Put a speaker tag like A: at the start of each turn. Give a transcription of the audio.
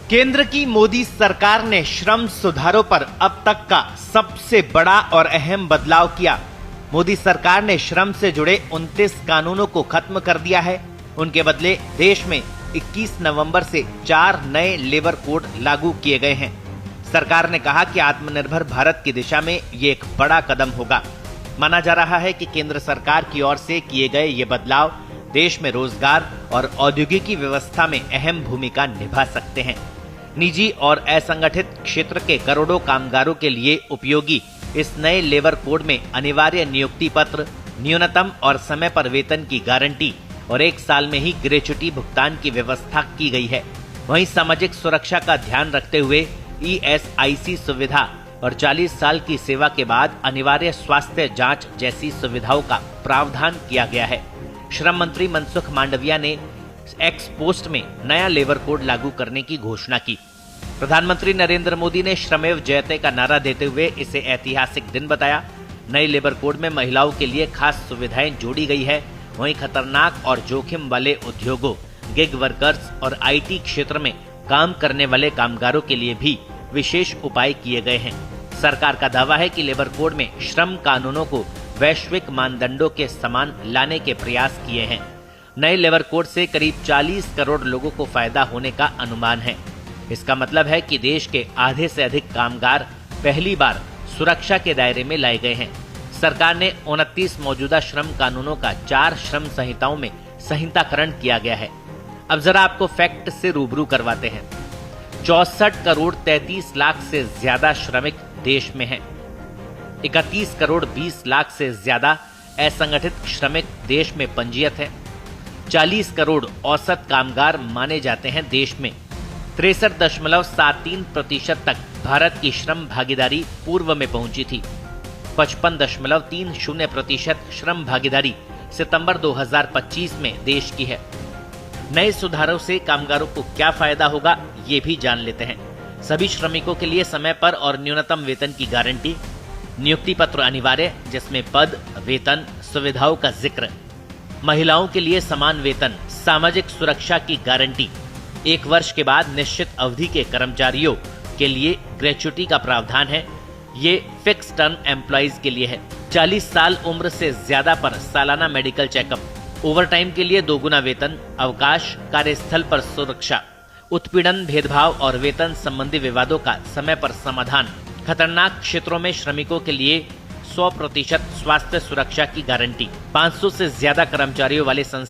A: केंद्र की मोदी सरकार ने श्रम सुधारों पर अब तक का सबसे बड़ा और अहम बदलाव किया। मोदी सरकार ने श्रम से जुड़े 29 कानूनों को खत्म कर दिया है। उनके बदले देश में 21 नवंबर से 4 नए लेबर कोड लागू किए गए हैं। सरकार ने कहा कि आत्मनिर्भर भारत की दिशा में ये एक बड़ा कदम होगा। माना जा रहा है कि केंद्र सरकार की ओर से किए गए ये बदलाव देश में रोजगार और औद्योगिकी व्यवस्था में अहम भूमिका निभा सकते हैं। निजी और असंगठित क्षेत्र के करोड़ों कामगारों के लिए उपयोगी इस नए लेबर कोड में अनिवार्य नियुक्ति पत्र, न्यूनतम और समय पर वेतन की गारंटी और 1 साल में ही ग्रेच्युटी भुगतान की व्यवस्था की गई है। वहीं सामाजिक सुरक्षा का ध्यान रखते हुए ESIC सुविधा और 40 साल की सेवा के बाद अनिवार्य स्वास्थ्य जांच जैसी सुविधाओं का प्रावधान किया गया है। श्रम मंत्री मनसुख मांडविया ने एक्स पोस्ट में नया लेबर कोड लागू करने की घोषणा की। प्रधानमंत्री नरेंद्र मोदी ने श्रमेव जयते का नारा देते हुए इसे ऐतिहासिक दिन बताया। नए लेबर कोड में महिलाओं के लिए खास सुविधाएं जोड़ी गई है। वहीं खतरनाक और जोखिम वाले उद्योगों, गिग वर्कर्स और IT क्षेत्र में काम करने वाले कामगारों के लिए भी विशेष उपाय किए गए हैं। सरकार का दावा है कि लेबर कोड में श्रम कानूनों को वैश्विक मानदंडों के समान लाने के प्रयास किए हैं। नए लेबर कोड से करीब 40 करोड़ लोगों को फायदा होने का अनुमान है। इसका मतलब है कि देश के आधे से अधिक कामगार पहली बार सुरक्षा के दायरे में लाए गए हैं। सरकार ने 29 मौजूदा श्रम कानूनों का 4 श्रम संहिताओं में संहिताकरण किया गया है। अब जरा आपको फैक्ट से रूबरू करवाते हैं। 64 करोड़ 33 लाख से ज्यादा श्रमिक देश में हैं। 31 करोड़ 20 लाख से ज्यादा असंगठित श्रमिक देश में पंजीयत है। 40 करोड़ औसत कामगार माने जाते हैं देश में। 63.73% तक भारत की श्रम भागीदारी पूर्व में पहुंची थी। 55.30% श्रम भागीदारी सितंबर 2025 में देश की है। नए सुधारों से कामगारों को क्या फायदा होगा, ये भी जान लेते हैं। सभी श्रमिकों के लिए समय पर और न्यूनतम वेतन की गारंटी, नियुक्ति पत्र अनिवार्य जिसमें पद, वेतन, सुविधाओं का जिक्र, महिलाओं के लिए समान वेतन, सामाजिक सुरक्षा की गारंटी, 1 वर्ष के बाद निश्चित अवधि के कर्मचारियों के लिए ग्रेच्युटी का प्रावधान है। ये फिक्स टर्म एम्प्लॉइज के लिए है। 40 साल उम्र से ज्यादा पर सालाना मेडिकल चेकअप, ओवरटाइम के लिए 2 गुना वेतन, अवकाश, कार्यस्थल पर सुरक्षा, उत्पीड़न, भेदभाव और वेतन संबंधी विवादों का समय पर समाधान, खतरनाक क्षेत्रों में श्रमिकों के लिए 100% स्वास्थ्य सुरक्षा की गारंटी, 500 से ज्यादा कर्मचारियों वाले